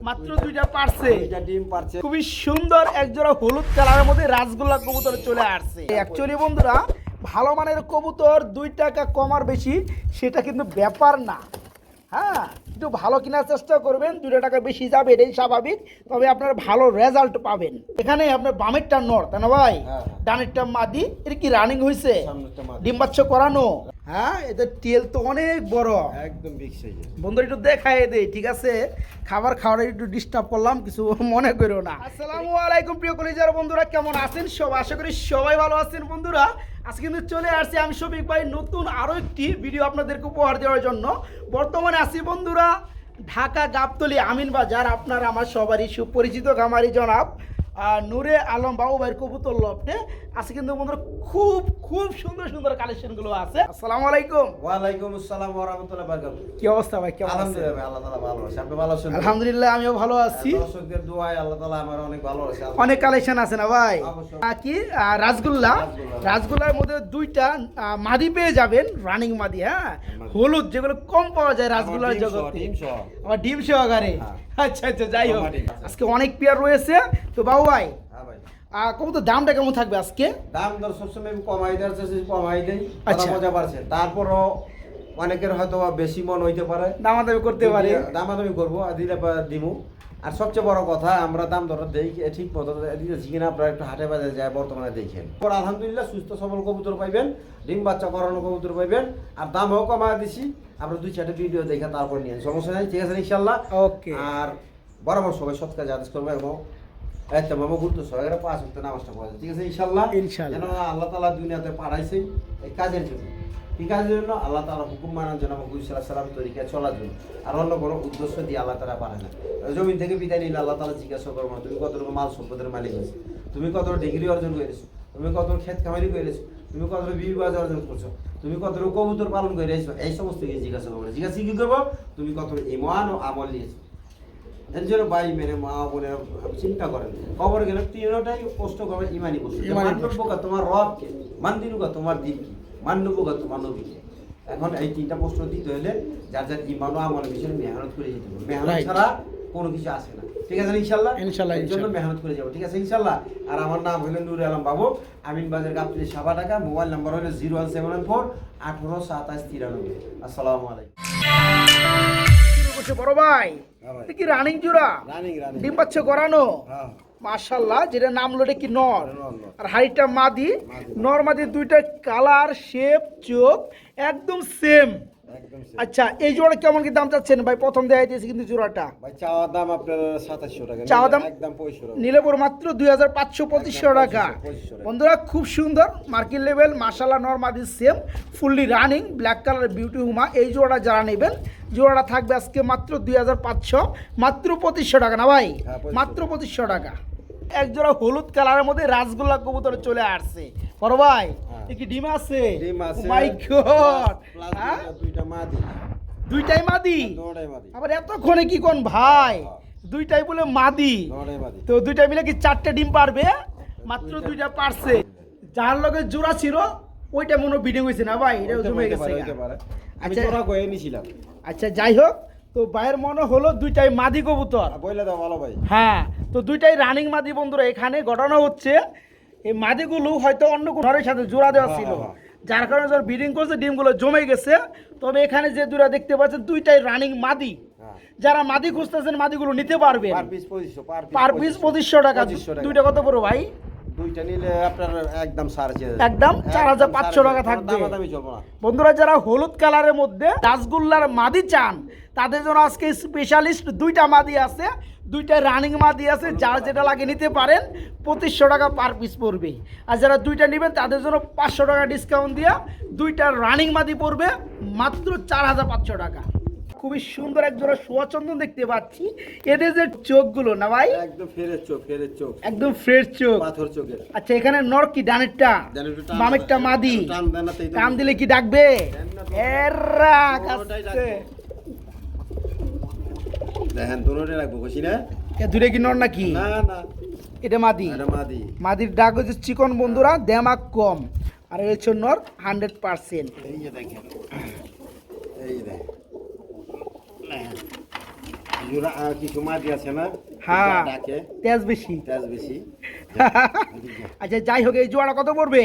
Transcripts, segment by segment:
মাত্র দুইটা পারছে, ডিম পারছে। খুবই সুন্দর একজোড়া হলুদ কালারের মধ্যে রাসগোল্লা কবুতর চলে আসছে। অ্যাকচুয়ালি বন্ধুরা, ভালো মানের কবুতর 2 টাকা কম আর বেশি সেটা কিন্তু ব্যাপার না। হ্যাঁ, একটু ভালো কেনার চেষ্টা করবেন, 2 টাকা বেশি যাবে এটাই স্বাভাবিক, তবে আপনার ভালো রেজাল্ট পাবেন। এখানে আপনার বামেরটা নর, তাই না ভাই? ডানেরটা মাদি। এটা কি রানিং হয়েছে? ডিম বাচ্চা করানো? হ্যাঁ, এটা টেল তো অনেক বড়, একদম বিগ সাইজের। বন্ধুরা একটু দেখাই দেই, ঠিক আছে? খাবার খাওয়ার একটু ডিস্টার্ব করলাম, কিছু মনে করো না। আসসালামু আলাইকুম প্রিয় কলিজার বন্ধুরা, কেমন আছেন সব? আশা করি সবাই ভালো আছেন। বন্ধুরা, আজকে কিন্তু চলে আসছি আমি শফিক ভাই নতুন আরো একটি ভিডিও আপনাদেরকে উপহার দেওয়ার জন্য। বর্তমানে আছি বন্ধুরা ঢাকা গাবতলী আমিন বাজার, আপনার আমার সবারই সুপরিচিত খামারি জনাব নূরে আলম বাবু ভাইয়ের কবুতর লফটে। আজকে কিন্তু বন্ধুরা খুব খুব সুন্দর সুন্দর কালেকশনগুলো আছে। আসসালামু আলাইকুম। ওয়ালাইকুম আসসালাম ওয়া রাহমাতুল্লাহি ওয়া বারাকাতুহু। কি অবস্থা ভাই? কেমন আছেন? আলহামদুলিল্লাহ ভাই, আল্লাহ তাআলা ভালো আছে। আপনি ভালো আছেন? আলহামদুলিল্লাহ, আমিও ভালো আছি। দর্শকদের দোয়ায় আল্লাহ তাআলা আমার অনেক ভালো আছে। অনেক কালেকশন আছে না ভাই? অবশ্যই। কি রাসগোল্লার মধ্যে 2টা মাদি পেয়ে যাবেন, রানিং মাদি। হ্যাঁ, হলুদ যেগুলো কম পাওয়া যায় রাসগোল্লার জগতে, আবার ডিম সহকারে। আচ্ছা আচ্ছা, যাই হোক, আজকে অনেক পেয়ার রয়েছে। তো বাবু ভাই, কবুতর দামটা কেমন থাকবে আজকে? দাম দর সবসময় কমাই দেওয়ার চেষ্টা কমাই দেই, কথা মজা পারছে। তারপরও অনেকের হয়তো বেশি মন হইতে পারে, দামাদামি করতে পারে, দামাদামি করবো আর দিলে দিমু। আর সবচেয়ে বড় কথা, আমরা দাম দর দেই ঠিক মতো দিতেছি কিনা আপনারা একটু হাটে বাজারে যায় বর্তমানে দেখেন। আলহামদুলিল্লাহ সুস্থ সবল কবুতর পাইবেন, ডিম বাচ্চা করানো কবুতর পাইবেন, আর দামও কমা দিছি। আমরা 2-4টা ভিডিও দেখে তারপর নিয়ে সমস্যা নেই, ঠিক আছে ইনশাল্লাহ। ওকে। আর বরাবর সবাই সৎ কাজে আদেশ করবো এবং একটা মামা গুরুত্ব সহকারে 5 ওয়াক্ত নামাজটা পড়া যায়, ঠিক আছে ইনশাল্লাহ। ইনশাল্লাহ। যেন আল্লাহ তাআলা দুনিয়াতে পাঠাইছেন এই কাজের জন্য, এই কাজের জন্য আল্লাহ তাআলা হুকুম মানার জন্য, এবং হুজুর সাল্লাল্লাহু আলাইহি ওয়াসাল্লাম তরিকায় চলার জন্য। আর অন্য কোনো উদ্দেশ্য দিয়ে আল্লাহ তাআলা পাঠায় না। জমিন থেকে বিদায় নিলে আল্লাহ তাআলা জিজ্ঞাসা করবে তুমি কতটুকু মাল সম্পদের মালিক হয়েছো, তুমি কত ডিগ্রি অর্জন করেছো, তুমি কত ক্ষেত খামারি করেছো, তুমি কত বিবি বাজ অর্জন করছো, তুমি কতটুকু কবুতর পালন করেছো, এই সমস্ত কিছু জিজ্ঞাসা করবে। জিজ্ঞাসা কি করবো? তুমি কত ঈমান ও আমল নিয়েছো। এর জন্য ভাই মেরে মা বোনেরা চিন্তা করেন, খবর গেলে তিনটাই প্রশ্ন করবে ইমানি প্রশ্ন। মান্যবকা তোমার রবকে, মান্দিনুকা তোমার দিন কি, মান্যবকা তোমার নবীকে। এখন এই 3টা প্রশ্ন দিতে হলে যার যার ইমান ও আমলের বিষয়ে মেহনত করে যেতে হবে। মেহনত ছাড়া কোনো কিছু আসে না, ঠিক আছে ইনশাল্লাহ। ইনশাল্লাহ, এর জন্য মেহনত করে যাবো, ঠিক আছে ইনশাল্লাহ। আর আমার নাম হলো নূরে আলম বাবু, আমিন বাজার গাবতলী সাবা ঢাকা। মোবাইল নাম্বার হলো 01714 18 27 93। আসসালামু আলাইকুম। বড় ভাই, কি রানিং জোড়া? ডিম বাচ্চা করানো? মাশাআল্লাহ। যেটা নাম হলো কি নর, আর হাইটটা মাদি। নর মাদি 2টা কালার, শেপ, চোখ একদম সেম। আচ্ছা, এই জোড়া কেমন কি দাম চাচ্ছেন ভাই? প্রথম দেখাই দিয়েছি কিন্তু জোড়াটা ভাই চাওয়া দাম আপনার 2700 টাকা, চাওয়া দাম একদম 2500 নিলে পর মাত্র 2500 টাকা। বন্ধুরা খুব সুন্দর মার্কেট লেভেল, মাশাআল্লাহ। নর মাদি same, fully running, black colour beauty হুমা। এই জোড়াটা যারা নেবেন, জোড়াটা থাকবে আজকে মাত্র 2500, মাত্র 2500 টাকা না ভাই? মাত্র 2500 টাকা। এক জোড়া হলুদ কালারের মধ্যে রাসগোল্লা কবুতর চলে আসছে। বড় ভাই, কি ডিম আছে? মাই গড, 2টা মাদি, 2টাই মাদি? 2টাই মাদি। আবার এতক্ষণে কি কোন ভাই, 2টাই বলে মাদি? 2টাই মাদি। তো 2টা মিলে কি 4টে ডিম পারবে? মাত্র 2টা পারছে। যার লগে জোড়া ছিল ওইটা মনে বিডিং হয়েছে না ভাই? এটা জমে গেছে। আচ্ছা জোড়া কয়ে নিছিলাম। আচ্ছা, যাই হোক, তো ভাইয়ের মনে হলো 2টাই মাদি কবুতর। বইলা দাও ভালো ভাই। হ্যাঁ, তো 2টাই রানিং মাদি। বন্ধুরা এখানে ঘটনা হচ্ছে, এই মাদিগুলো হয়তো অন্য কোনো ঘরের সাথে জোড়া দেওয়া ছিল, যার কারণে যখন ব্রিডিং করছে ডিমগুলো জমে গেছে। তবে এখানে যে দুটা দেখতে পাচ্ছেন 2টাই রানিং মাদি। যারা মাদি খুঁজতেছেন মাদিগুলো নিতে পারবেন, পার পিস 2500 টাকা। 2টা কত পড়ো ভাই? 2টা নিলে আপনার একদম 4,500, একদম 4500 টাকা থাকবে। বন্ধুরা যারা হলুদ কালারের মধ্যে রাসগোল্লার মাদি চান, তাদের জন্য আজকে স্পেশালিস্ট 2টা মাদি আছে, 2টা রানিং মাদি আছে। যার যেটা লাগে নিতে পারেন, 2500 টাকা পার পিস পড়বে। আর যারা 2টা নেবেন তাদের জন্য 500 টাকা ডিসকাউন্ট দিয়ে 2টা রানিং মাদি পড়বে মাত্র 4500 টাকা। খুবই সুন্দর এক জোড়া সুচন্দন দেখতে পাচ্ছি। এদের যে চোখগুলো না ভাই, একদম ফ্রেশ চোখ, একদম ফ্রেশ চোখ, পাথর চোখের। আচ্ছা, এখানে নর কি ডানেরটা, বামেরটা মাদি? টান দিলে কি ডাকবে? এরা কাছে দেখেন দুটোরে রাখবো খুশি না? এ দূরে কি নর নাকি? না না, এটা মাদি। এটা মাদি। মাদির ডাক হচ্ছে চিকন বন্ধুরা, দেমাক কম। আর এই হচ্ছে নর 100%। এই যে দেখেন, এই দেখেন জোড়া কিছু মাদি আছে না হ্যাঁ ডাকে তেজ বেশি তেজ বেশি। আচ্ছা যাই হোক এই জোড়া কত পড়বে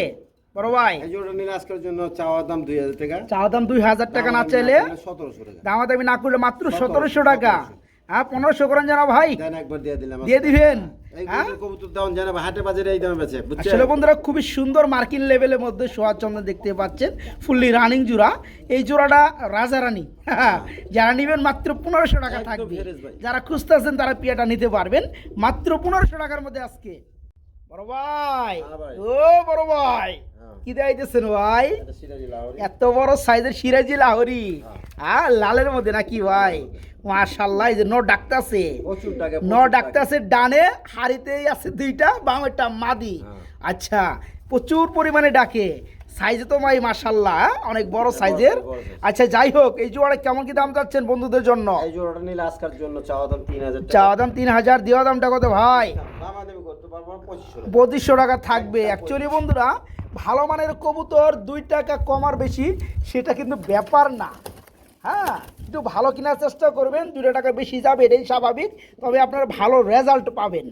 বড় ভাই? এই জোড়া নিলে আজকের জন্য চাওয়া দাম 2000 টাকা। চাওয়া দাম 2000 টাকা, না চাইলে 1700 টাকা। দামাদামি না করলে মাত্র 1700 টাকা। হ্যাঁ 1500 করেন জানা ভাই, দেন একবার দিয়ে দিলাম। দিয়ে দিবেন। এই হ্যাঁ কবুতর দাম জানা হাটে বাজারে এই দামে বেচে, বুঝছেন? আসলে বন্ধুরা খুবই সুন্দর মার্কিন লেভেলের মধ্যে সোহাগ চন্দ্র দেখতে পাচ্ছেন, ফুললি রানিং জোড়া। এই জোড়াটা রাজা রানী, যারা নেবেন মাত্র 1500 টাকা একদম থাকবে। ফেরেশ ভাই। যারা খুঁজতেছেন তারা পিয়াটা নিতে পারবেন মাত্র 1500 টাকার মধ্যে আজকে। বড় ভাই, হ্যাঁ ভাই। ও বড় ভাই, হ্যাঁ। কি দেখাইতেছেন ভাই? এটা সিরাজি লাহোরি। এত বড় সাইজের সিরাজি লাহোরি, হ্যাঁ লালের মধ্যে নাকি ভাই? মাশাআল্লাহ, এই যে নর ডাকতাছে, প্রচুর টাকা। নর ডাকতাছে ডানে, হাড়িতেই আছে দুইটা, বামেরটা মাদি। হ্যাঁ। আচ্ছা প্রচুর পরিমাণে ডাকে, সাইজে তো ভাই মাশাআল্লাহ অনেক বড় সাইজের। বড় size। আচ্ছা যাই হোক এই জোড়া কেমন কি দাম চাচ্ছেন বন্ধুদের জন্য? এই জোড়াটা নিলে আজকের জন্য চাওয়া দাম 3000 টাকা। চাওয়া দাম 3000, দেওয়া দামটা কত ভাই? দামাদামি করতে পারবো 2500 টাকা। 2500 টাকা থাকবে। অ্যাকচুয়ালি বন্ধুরা ভালো মানের কবুতর 2 টাকা কম আর বেশি সেটা কিন্তু ব্যাপার না। হ্যাঁ একটু ভালো কেনার চেষ্টা করবেন, 2 টাকা বেশি যাবে এটাই স্বাভাবিক, তবে আপনারা ভালো রেজাল্ট পাবেন।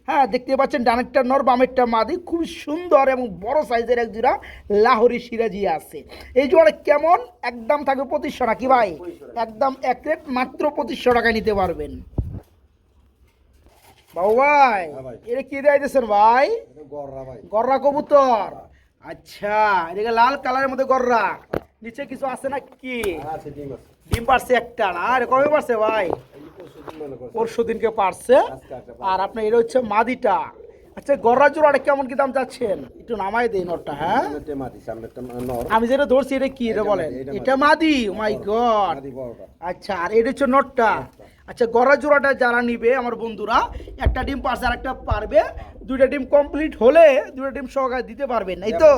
হ্যাঁ দেখতে পাচ্ছেন ডানেরটা নর বামেরটা মাদি, খুব সুন্দর এবং বড় সাইজের এক জোড়া লাহোরি সিরাজি আছে। এই জোড়া কেমন? একদম থাকবে 2500 নাকি ভাই? একদম এক রেট, মাত্র 2500 টাকা নিতে পারবেন। বাবু ভাই হ্যাঁ ভাই। এটা কি দিয়েছেন ভাই? এটা গররা ভাই। গররা কবুতর। আচ্ছা এদিকে লাল কালারের মধ্যে গররা, নিচে কিছু আছে না কি? আর আছে ডিম আছে। ডিম পারছে একটা না? আর কবে পারছে ভাই? এই যে পরশুদিন মনে করছে। পরশু দিনকে পারছে। আজকে একটা আর আপনার এটা হচ্ছে মাদিটা। আচ্ছা গররা জোড়াটা কেমন কি দাম চাচ্ছেন? একটু নামাই দেই নটটা। হ্যাঁ সামনেরটা মাটি, সামনেরটা নর। আমি যেটা ধরছি এটা কি, এটা এটা বলেন? মাদি, এটা এটা মাদি, মাই গড। মাটি বড়টা। আচ্ছা আর এটা হচ্ছে নটটা। আচ্ছা গড়া জোড়াটা যারা নিবে আমার বন্ধুরা, একটা ডিম পারছে আর একটা পারবে, 2টা ডিম কমপ্লিট হলে 2টা ডিম সহকারে দিতে পারবেন, এই তো?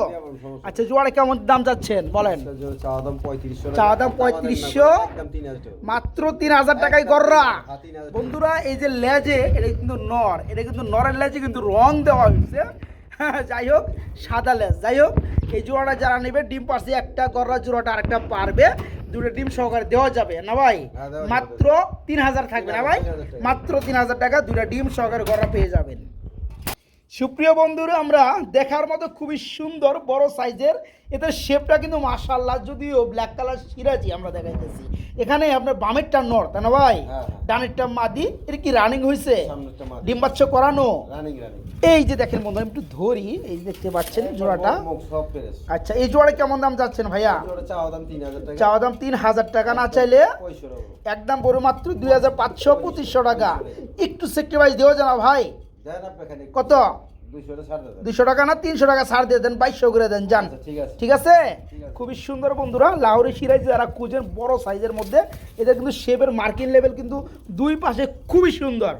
আচ্ছা জোড়া কেমন দাম চাচ্ছেন বলেন? এটার জন্য চাওয়া দাম 3500 টাকা। চাওয়া দাম 3500, একদম 3000 টাকা। মাত্র 3000 টাকায় গড়রা। হ্যাঁ, 3000 টাকা। বন্ধুরা এই যে লেজে, এটা কিন্তু নর, এটা কিন্তু নরের লেজে কিন্তু রং দেওয়া হয়েছে। যাই হোক সাদা লেজ। যাই হোক এই জোড়াটা যারা নেবে ডিম পারছে একটা, গড়রা জোড়াটা আরেকটা পারবে, 2টা ডিম সহকারে দেওয়া যাবে না ভাই? হ্যাঁ, দেওয়া যাবে। মাত্র 3000 থাকবে না ভাই? 3000 টাকা। মাত্র 3000 টাকা 2টা ডিম সহকারে গড়রা পেয়ে যাবেন। সুপ্রিয় বন্ধুরা আমরা দেখার মতো খুবই সুন্দর বড় সাইজের, এদের শেপটা কিন্তু মাশাআল্লাহ, যদিও ব্ল্যাক কালার সিরাজি আমরা দেখাইতেছি। এখানে আপনার বামেরটা নর তাই না ভাই? হ্যাঁ। ডানেরটা মাদি। এটা কি রানিং হয়েছে? সামনেরটা মাটি। ডিম বাচ্চা করানো? Running running. এই যে দেখেন বন্ধু, আমি একটু ধরি, এই যে দেখতে পাচ্ছেন জোড়াটা। মুখ সব ফ্রেশ। আচ্ছা এই জোড়া কেমন দাম যাচ্ছেন ভাইয়া? জোড়া চাওয়া দাম 3000 টাকা। চাওয়া দাম 3000 টাকা, না চাইলে 2500 টাকা। একদম বড় মাত্র 2500 2500 টাকা। একটু সেক্রিফাইস দেওয়া যায় না ভাই? দেন আপনি খালি কত? 200 টাকা ছাড় দেন। 200 টাকা না 300 টাকা ছাড় দিয়ে দেন, 2200 করে দেন যান। আচ্ছা, ঠিক আছে। ঠিক আছে? ঠিক আছে। খুবই সুন্দর বন্ধুরা লাহোরি সিরাজ যারা খুঁজেন বড় সাইজের মধ্যে, এদের কিন্তু শেপের মার্কিং লেভেল কিন্তু দুই পাশে খুবই সুন্দর।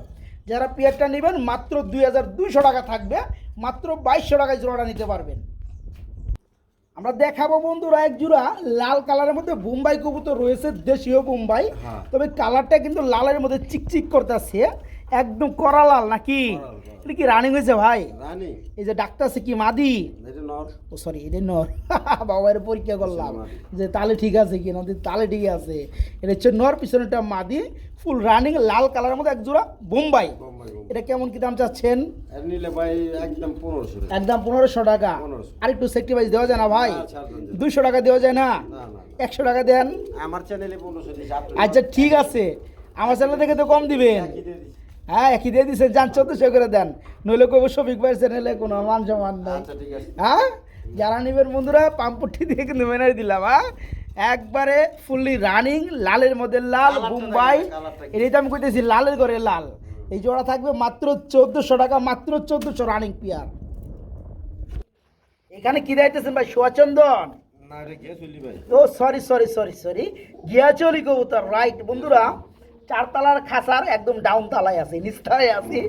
যারা পেয়ারটা নেবেন মাত্র 2200 টাকা থাকবে, মাত্র 2200 টাকায় জোড়াটা নিতে পারবেন। আমরা দেখাবো বন্ধুরা এক জোড়া লাল কালারের মধ্যে বোম্বাই কবুতর রয়েছে, দেশীয় বোম্বাই। হ্যাঁ। তবে কালারটা কিন্তু লালের মধ্যে চিকচিক করতেছে, একদম কড়া লাল নাকি? কড়া লাল। এটা কি রানিং হয়েছে ভাই? রানি। এই যে ডাক্তার আছে কি মাদি? এটা নর। ও সরি এটা নর। বাবার পরীক্ষা করলাম যে তালে ঠিক আছে কি না, তালে ঠিক আছে। এটা হচ্ছে নর, পিছনেটা মাদি, ফুল রানিং লাল কালারের মধ্যে এক জোড়া বোম্বাই। বোম্বাই। এটা কেমন কি দাম চাচ্ছেন? এর নিলে ভাই একদম 1500 টাকা। একদম 1500 টাকা। 1500 আরেকটু সেক্রিফাইস দেওয়া যায় না ভাই? না, ছাড় দেন। 200 টাকা দেওয়া যায় না? না না। 100 টাকা দেন। আমার চ্যানেলে 1500 দিছি আপনি। আচ্ছা ঠিক আছে, আমার চ্যানেল থেকে তো কম দিবেন। একই দিয়ে দিছি। হ্যাঁ একই দিয়ে দিচ্ছেন, যান 1400 করে দেন, নইলে কইব শফিক ভাইয়ের চ্যানেলে কোনো মান সম্মান নাই। আচ্ছা ঠিক আছে। হ্যাঁ যারা নেবেন বন্ধুরা পাম্পটি দিয়ে কিন্তু মেনে দিলাম। হ্যাঁ একবারে ফুললি রানিং লালের মধ্যে লাল কালারটা বোম্বাই, দেখেন, কালারটা কি? এটাই তো আমি কইতেছি লালের ঘরে লাল। এই জোড়া থাকবে মাত্র 1400 টাকা, মাত্র 1400 রানিং পিয়ার। এখানে কি দাইতেছেন ভাই? সোয়াচন্দন? না রে কে চলি ভাই। ও সরি সরি সরি সরি, গিয়াচলি কবুতর, রাইট বন্ধুরা। 4 তলার খাসার একদম ডাউন তলায় আছে, নিচতলায় আছে,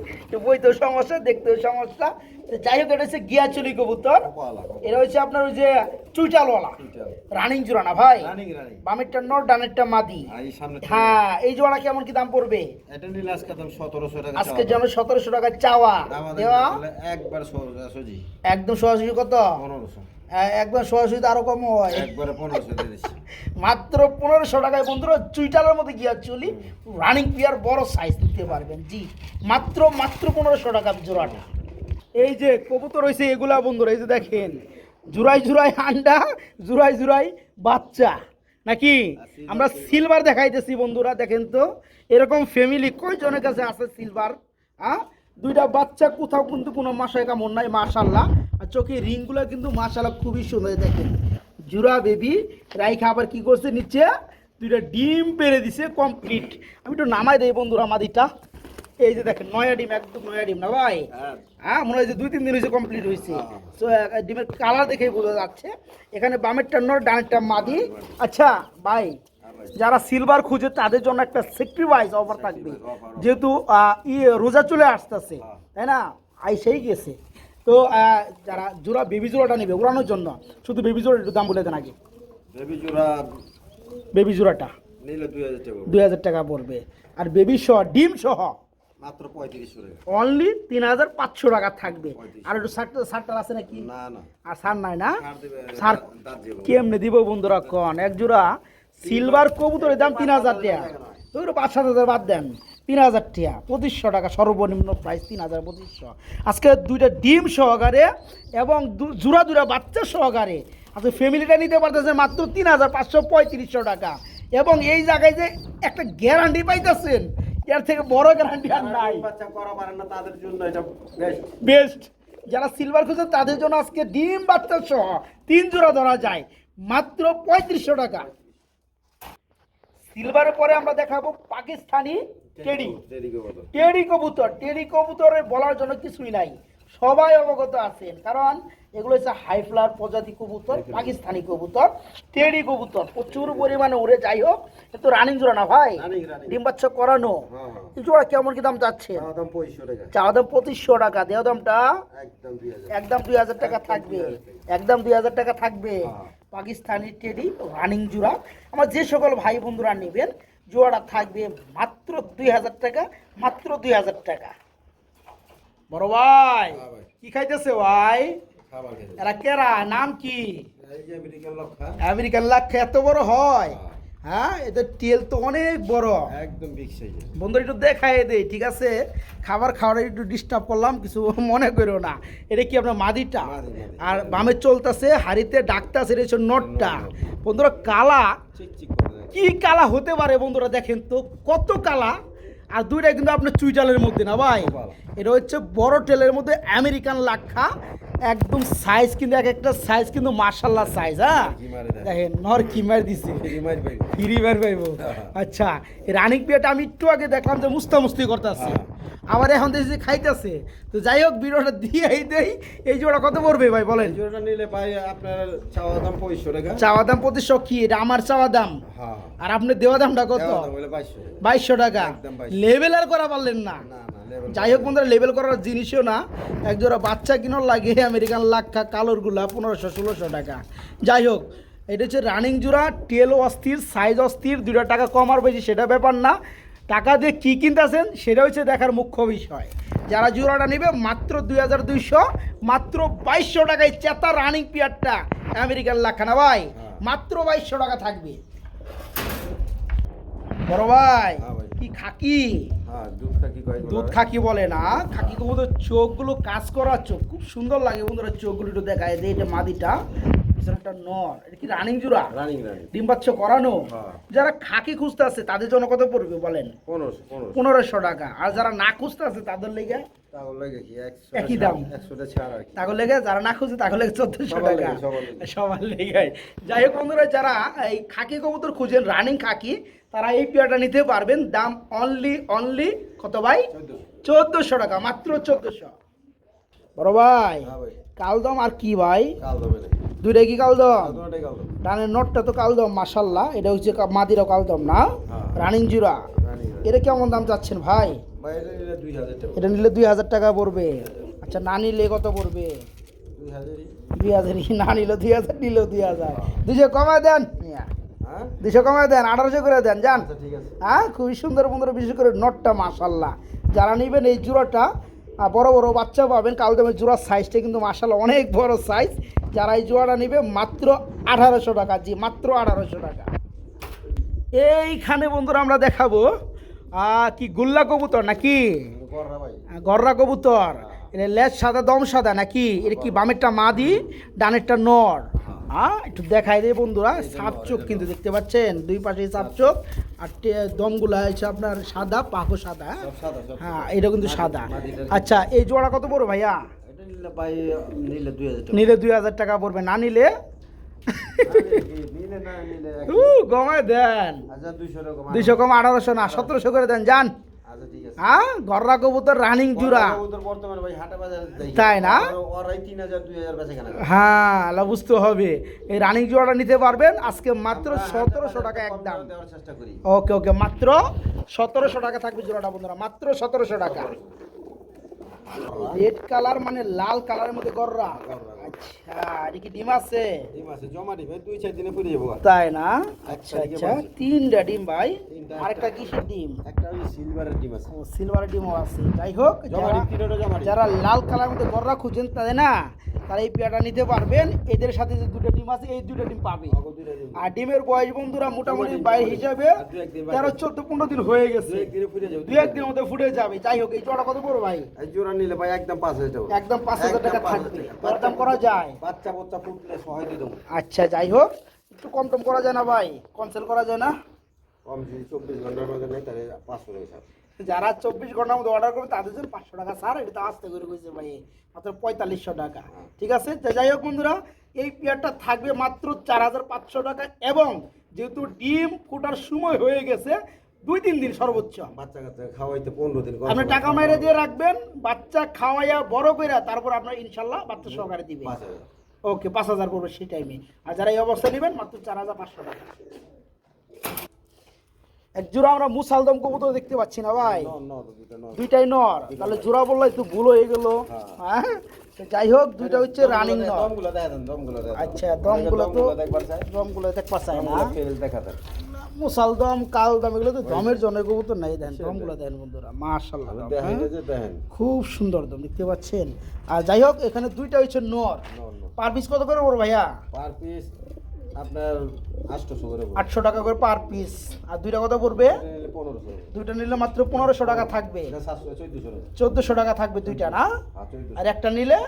বইতেও সমস্যা দেখতেও সমস্যা। তো যাই হোক এটা হচ্ছে গিয়াচলি কবুতর। এটা হচ্ছে আপনার ওই যে চুইটালওয়ালা রানিং জোড়া না ভাই? Running running. বামেরটা নর, ডানেরটা মাদি। এই সামনে হ্যাঁ, এই জোড়া কেমন কি দাম পড়বে? এটা নিলে আজকে দাম 1700 টাকা। আজকের জন্য 1700 টাকা চাওয়া। দেওয়া একবার সোজি একদম সরাসরি কত? 1500। একদম সরাসরি তো আরো কম হয়। একবারে 1500 দিয়ে দিচ্ছি। মাত্র 1500 টাকায় বন্ধুরা চুইটালের মধ্যে গিয়ে চলি রানিং পিয়ার বড় সাইজ নিতে পারবেন। জি, মাত্র 1500 টাকা জোড়াটা। এই যে কবুতর রয়েছে এগুলা বন্ধুরা, এই যে দেখেন জুরাই জুরাই আন্ডা, জুরাই জুরাই বাচ্চা নাকি? আমরা সিলভার দেখাইতেছি বন্ধুরা, দেখেন তো এরকম ফ্যামিলি কয়জনের কাছে আছে সিলভার? হ্যাঁ, দুইটা বাচ্চা কোথাও কিন্তু কোনো মাসায় কামড় নাই মাশাল্লাহ। আর চোখে রিংগুলো কিন্তু মাশাল্লাহ খুবই সুন্দর। দেখেন জুরা বেবি রাইখা আবার কি করছে নিচে দুইটা ডিম পেরে দিছে কমপ্লিট। আমি একটু নামাই দেই বন্ধুরা মাদিটা। এই যে দেখেন নয়া ডিম, একদম নয়া ডিম না ভাই? হ্যাঁ, মনে হয় যে 2-3 দিন হয়েছে কমপ্লিট হয়েছে। তো ডিমের কালার দেখেই বোঝা যাচ্ছে। এখানে বামেরটা নর, ডানেরটা মাদি। আচ্ছা ভাই, যারা সিলভার খুঁজে তাদের জন্য একটা সেক্রিফাইস অফার থাকবে, যেহেতু রোজা চলে আসতেছে তাই না, আইসেই গেছে। তো যারা জোড়া বেবি জোড়াটা নেবে উড়ানোর জন্য, শুধু বেবি জোড়ার একটু দাম বলে দেন আগে। বেবি জোড়াটা নিলে 2000 টাকা পড়বে। আর বেবি সহ ডিম সহ মাত্র 3500 টাকা। অনলি 3500 টাকা থাকবে। আর একটু সারটার আছে নাকি? না না, আর সার নাই না? সার কেমনে দিব বন্ধুরা কোন? এক জোড়া সিলভার কবুতরের দাম 3000 টাকা। তো 5-7 বাদ দেন, 3000 টাকা, 2500 টাকা সর্বনিম্ন প্রাইস, 3200। আজকে দুইটা ডিম সহকারে এবং জোড়া বাচ্চা সহকারে আজকে ফ্যামিলিটা নিতে পারতেছে মাত্র 3535 টাকা। এবং এই জায়গায় যে একটা গ্যারান্টি পাইতেছেন, এর থেকে বড় গ্যারান্টি আর নাই। বাচ্চা করা পারে না তাদের জন্য এটা বেস্ট। যারা সিলভার খুঁজছেন তাদের জন্য আজকে ডিম বাচ্চা সহ 3 জোড়া ধরা যায় মাত্র 3500 টাকা। সিলভারের পরে আমরা দেখাবো পাকিস্তানি টেডি কবুতর। টেডি কবুতরের বলার জন্য কিছুই নাই, সবাই অবগত আছেন, কারণ এগুলো হচ্ছে হাই ফ্লার প্রজাতি কবুতর, পাকিস্তানি কবুতর, টেডি কবুতর প্রচুর পরিমাণে উড়ে। যাই হোক, এতো রানিং জোড়া না ভাই? ডিম বাচ্চা করানো। এই জোড়া কেমন কি দাম চাচ্ছে? চাওয়া দাম 2500 টাকা। দেওয়া দামটা একদম 2000 টাকা থাকবে। একদম 2000 টাকা থাকবে। পাকিস্তানি টেডি রানিং জোড়া। আমার যে সকল ভাই বন্ধুরা নেবেন জোড়াটা থাকবে মাত্র 2000 টাকা, মাত্র 2000 টাকা। বড় ভাই কি খাইতেছে ভাই? এরা কেরা, নাম কি? আমেরিকান লাক্ষা। এত বড় হয়? হ্যাঁ, এদের তেল তো অনেক বড়, একদম বিগ সাইজ। বন্ধু একটু দেখাই দেই, ঠিক আছে? খাবার খাওয়ার একটু ডিস্টার্ব করলাম, কিছু মনে করো না। এটা কি আপনার মাদিটা? আর বামে চলতেছে হাড়িতে ডাকতেছে, এটা হচ্ছে নটটা। বন্ধুরা কালা কি কালা হতে পারে বন্ধুরা, দেখেন তো কত কালা। আর দুইটা কিন্তু আপনার চুইটালের মধ্যে না ভাই, এটা হচ্ছে বড় টেলের মধ্যে আমেরিকান লাক্ষা। একদম সাইজ কিন্তু এক একটা সাইজ কিন্তু মার্শাল্লাহ সাইজ। হ্যাঁ দেখেন নর কি মার দিছে, ফ্রি মার পাইবো। আচ্ছা, রানিক পিয়াটা আমি একটু আগে দেখলাম যে মুস্তামুস্তি করতেছে, আবার এখন দেখছি খাইতেছে। তো যাই হোক, ভিডিওটা দিয়েই দেই। এই জোড়া কত পড়বে ভাই বলেন? জোড়াটা নিলে ভাই আপনার চাওয়া দাম 2500 টাকা। চাওয়া দাম 2500। কি এটা আমার চাওয়া দাম? আর আপনার দেওয়া দামটা কত? 2200 টাকা। লেভেল আর করা পারলেন না। যাই হোক বন্ধুরা, লেভেল করার জিনিসও না। এক জোড়া বাচ্চা কিনোর লাগে আমেরিকান লাক্ষা কালোরগুলা 1500-1600 টাকা। যাই হোক, এটা হচ্ছে রানিং জোড়া। টেল অস্থির, সাইজ অস্থির। 2 টাকা কম আর বেশি সেটা ব্যাপার না, টাকা দিয়ে কী কিনতেছেন সেটা হচ্ছে দেখার মুখ্য বিষয়। যারা জোড়াটা নেবে মাত্র 2200, মাত্র 2200 টাকায় চেতা রানিং পিয়ারটা আমেরিকান লাক্ষা না ভাই, মাত্র 2200 টাকা থাকবে। বড় ভাই কি খাকি? দুধ খাকি বলে না, খাকি কবুতর চোখগুলো কাজ করা চোখ, খুব সুন্দর লাগে বন্ধুরা। চোখগুলো একটু দেখায় যে এটা মাদিটা, একটা নর। এটা কি রানিং জোড়া? ডিম বাচ্চা করানো। যারা খাকি খুঁজতে আছে তাদের জন্য কত পড়বে বলেন? 1500 টাকা। আর যারা না খুঁজতে আছে তাদের লেগে একই দাম, তাদের লেগে যারা না খুঁজে তাদের লেগে 1400 টাকা সবার লেগে। যাই হোক বন্ধুরা, যারা এই খাকি কবুতর খুঁজেন রানিং খাকি, তারা এই পেয়ারটা নিতে পারবেন। দাম অনলি কত ভাই? 1400 টাকা, মাত্র 1400। বড় ভাই কালদম আর কি ভাই? দুইটাই কি কালদম? ডানের নটটা তো কালদম মাশাল্লাহ। এটা হচ্ছে মাদিরা কালদম না, রানিং জোড়া। এটা কেমন দাম চাচ্ছেন ভাই? এটা নিলে 2000 টাকা পড়বে। আচ্ছা, না নিলে কত পড়বে? 2000 না নিল 2000, নিল 2000, 200 কমায় দেন মিয়া, 200 কমায় দেন, 1800 করে দেন যান। আচ্ছা ঠিক আছে। হ্যাঁ, খুবই সুন্দর বন্ধুরা, বিশেষ করে নটটা মাশাল্লাহ। যারা নেবেন এই জোড়াটা বড় বড় বাচ্চা পাবেন, কালদমের জোড়ার সাইজটা কিন্তু মাশাল্লাহ অনেক বড় সাইজ। যারা এই জোড়াটা নেবে মাত্র 1800 টাকা, জি মাত্র 1800 টাকা। এইখানে বন্ধুরা আমরা দেখাবো কি গুল্লা কবুতর নাকি কররা ভাই, গররা কবুতর, এটা লেজ সাদা দম সাদা নাকি, এটা কি বামেরটা মাদি ডানেরটা নর? হ্যাঁ, একটু দেখাই দেয় বন্ধুরা, সাপ চোখ কিন্তু দেখতে পাচ্ছেন, দুই পাশে সাপ চোখ, আর দমগুলা হচ্ছে আপনার সাদা, পাখো সাদা। সব সাদা সব। হ্যাঁ, এটা কিন্তু সাদা। আচ্ছা, এই জোড়া কত পড়ো ভাইয়া? এটা নিলে ভাই নিলে 2000 টাকা। নিলে 2000 টাকা পড়বে, না নিলে নিলে না নিলে কমায় দেন। আচ্ছা 200 টাকা কম। 200 কম 1800 না 1700 করে দেন যান। আচ্ছা ঠিক আছে। হ্যাঁ, গররা কবুতর রানিং জোড়া, কবুতর বর্তমানে ভাই হাটে বাজারে দেখি। তাই না? ওরাই 3000 2000 বেচে কেনা। হ্যাঁ, আল্লাহ বুঝতে হবে। এই রানিং জোড়াটা নিতে পারবেন আজকে মাত্র 1700 টাকা একদম। দেওয়ার চেষ্টা করি। ওকে ওকে, মাত্র 1700 টাকা থাকবে জোড়াটা বন্ধুরা, মাত্র 1700 টাকা। রেড কালার মানে লাল কালারের মধ্যে গররা। আচ্ছা, এটা কি ডিম আছে? ডিম আছে, জমা দিবে 2-4 দিনে ফুটে যাবো। তাই না? আচ্ছা আচ্ছা, 3টা ডিম ভাই। তিনটা, আরেকটা কিসের ডিম? একটা ওই সিলভারের ডিম আছে। ও, সিলভার ডিমও আছে। যাই হোক, জমা ডিম, তিনটা জমা ডিম। যারা লাল কালার মধ্যে গররা খুঁজেন তাদের না, তারা এই পেয়ারটা নিতে পারবেন। এদের সাথে যে দুটো ডিম আছে, এই দুটো ডিম পাবে। আগো দুইটা ডিম। আর ডিমের বয়স বন্ধুরা মোটামুটি বাইর হিসাবে আর 2-1 দিন 13-14-15 দিন হয়ে গেছে, 2-1 দিনে ফুটে যাবে। 2-1 দিনের মধ্যে ফুটে যাবে। যাই হোক, এই জোড়া কত পড়ো ভাই? এই জোড়া নিলে ভাই একদম 5000 টাকা। একদম 5000 টাকা একদম 5000 থাকবে, টাকা। দাম করা যায়। বাচ্চা বাচ্চা ফুটলে সহায় দিয়ে দেবো। আচ্ছা, যাই হোক, একটু কম টম করা যায় না ভাই? কনসেল করা যায় না? কম যদি 24 ঘন্টার মধ্যে নেই তাহলে 500 টাকা ছাড়। যারা 24 ঘন্টার মধ্যে অর্ডার করবে তাদের জন্য 500 টাকা স্যার, এটা তো আসতে করে কইছে ভাই, মাত্র 4500 টাকা। ঠিক আছে, তো যাই হোক বন্ধুরা, এই পেয়ারটা থাকবে মাত্র 4500 টাকা। এবং যেহেতু ডিম ফোটার সময় হয়ে গেছে 2-3 দিন সর্বোচ্চ, বাচ্চা কাচ্চা খাওয়াইতে 15 দিন আপনি টাকা মাইরে দিয়ে রাখবেন, বাচ্চা খাওয়াইয়া বড় কইরা তারপর আপনার ইনশাল্লাহ বাচ্চা সহকারে দিবে। 5000। ওকে, 5000 পড়বে সেই টাইমে। আর যারা এই অবস্থা নেবেন মাত্র 4500 টাকা। এক জোড়া আমরা মুসালদম কবুতর দেখতে পাচ্ছি না ভাই, দুইটা নর। দুইটাই নর, তাহলে জোড়া বললে একটু ভুল হয়ে গেল। হ্যাঁ, তো যাই হোক, দুইটা হচ্ছে রানিং নর। দমগুলো দেখা দেন, দমগুলো দেখা দেন। আচ্ছা, দমগুলো তো দেখবার চাই। দমগুলো দেখতে চাই না। দমগুলো ফেল দেখা দেন। মুসালদম কালদম এগুলো তো দমের জন্য কবুতর নাই, দেন দমগুলো দেন বন্ধুরা, মাশাআল্লাহ। আমি দেখেন যে দেখেন। খুব সুন্দর দম দেখতে পাচ্ছেন। আর যাই হোক, এখানে দুইটা হচ্ছে নর। পার পিস কত করে পড়বে ভাইয়া? পার পিস আপনার 800 করে পড়বে। 800 টাকা করে পার পিস। আর দুইটা কত পড়বে? এটা নিলে 1500। দুইটা নিলে মাত্র 1500 টাকা থাকবে। এটা 700 1400 টাকা। 1400 টাকা থাকবে দুইটা না? আর 1400। আর একটা নিলে?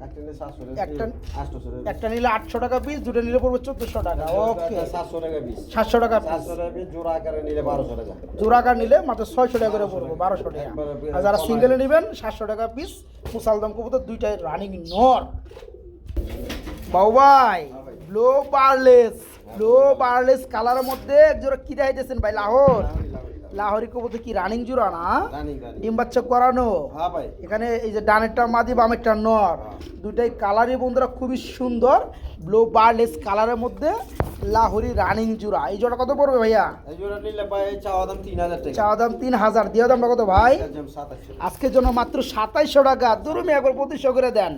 একটা নিলে 700 টাকা। একটা- 800 টাকা। একটা নিলে 800 টাকা পিস, দুটো নিলে পড়বে 1400 টাকা। ওকে, 700 টাকা পিস। 700 টাকা পিস। 700 টাকা পিস, জোড়া আকারে নিলে 1200 টাকা। জোড়াকার নিলে মাত্র 600 টাকা করে পড়বে, 1200 টাকা। আর যারা সিঙ্গেলে নেবেন 700 টাকা পিস। মুসালদম কবুতর দুইটাই রানিং নর। বাবু ভাই, ব্লো বারলেস কালারের মধ্যে এক জোড়া কি দেখাইতেছেন ভাই? লাহোরি কবুতর কি রানিং জোড়া না? Running running. ডিম বাচ্চা করানো। হ্যাঁ ভাই। এখানে এই যে ডানেরটা মাদি বামেরটা নর, দুইটাই কালারই বন্ধুরা খুবই সুন্দর, ব্লু বারলেস কালারের মধ্যে লাহোরি রানিং জোড়া। এই জোড়া কত পড়বে ভাইয়া? এই জোড়া নিলে ভাই চাওয়া দাম 3000 টাকা। চাওয়া দাম 3000, দিয়ে দামটা কত ভাই? এটার দাম 2700। আজকের জন্য মাত্র 2700 টাকা। দুরুমি একবার 2500 করে দেন,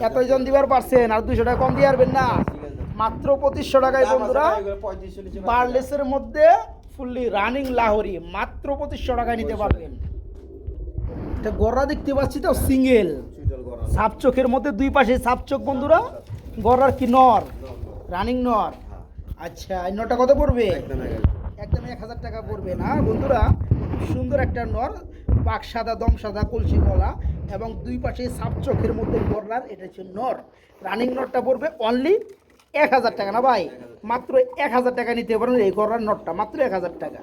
এতজন দিবার পারছেন, আর 200 টাকা কম দিয়ে পারবেন না? মাত্র 2500 টাকায় বন্ধুরা, 3500 নিচে বারলেসের মধ্যে ফুললি রানিং লাহোরি মাত্র 2500 টাকায় নিতে পারবেন। এটা গররা দেখতে পাচ্ছি তো সিঙ্গেল, চুইটাল করা। সাপ চোখের মধ্যে দুই পাশে সাপ চোখ বন্ধুরা, গররার কি নর, রানিং নর। আচ্ছা, এই নরটা কত পড়বে? একদম একদম 1000 টাকা পড়বে না বন্ধুরা? সুন্দর একটা নর, পাক সাদা দম সাদা কলসি গলা এবং দুই পাশে সাপ চোখের মধ্যে গররার, এটা হচ্ছে নর। রানিং নরটা পড়বে অনলি 1000 টাকা না ভাই? মাত্র 1000 টাকা নিতে পারেন এই গররার নরটা, মাত্র 1000 টাকা।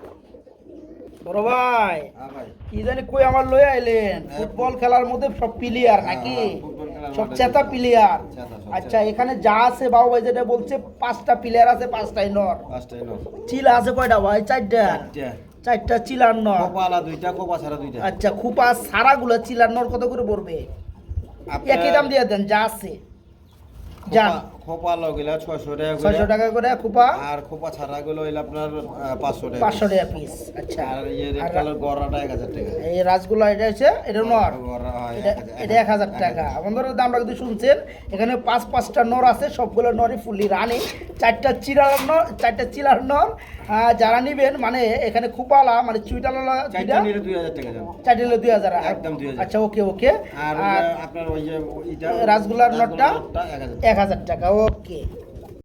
বড় ভাই, হ্যাঁ ভাই। কি জানি কই আমার লয়ে আইলেন? ফুটবল খেলার মধ্যে সব প্লেয়ার নাকি? ফুটবল খেলার সব মাঠে চেতা প্লেয়ার। চেতা, সব আচ্ছা, এখানে যা আছে বাবু ভাই যেটা বলছে 5টা প্লেয়ার আছে, 5টাই নর। পাঁচটাই নর। চিলা আছে কয়টা ভাই? 4টা। 4টা চিলার নর। কোপালা দুইটা, কোপা ছাড়া দুইটা। আচ্ছা, খুপা সারাগুলো চিলার নর কত করে পড়বে? একই দাম দিয়ে দেন যা আছে। যান। খোপা লগিলা 600 টাকা করে 600 টাকা করে খোপা, আর খোপা ছাড়া গুলো হইলো আপনার 500 টাকা 500 টাকা পিস। আচ্ছা, আর এই রেড কালার গড়াটা 1000 টাকা। এই রাসগোল্লা এটা হচ্ছে এটা নর, গড়া হয় এটা 1000 টাকা। বন্ধুরা দামটা কিন্তু শুনছেন, এখানে 5-5টা নর আছে, সবগুলো নরই ফুললি রানি, 4টা চিলার নর। যারা নিবেন মানে এখানে খুপালা মানে চুইটালা চারটা নিলে 2000 টাকা যাবে। 4 নিলে 2000 একদম 2000। আচ্ছা, ওকে। আর আর আপনার ওই যে এটা রাসগোল্লার নটটা 1000 1000 টাকা। ওকে।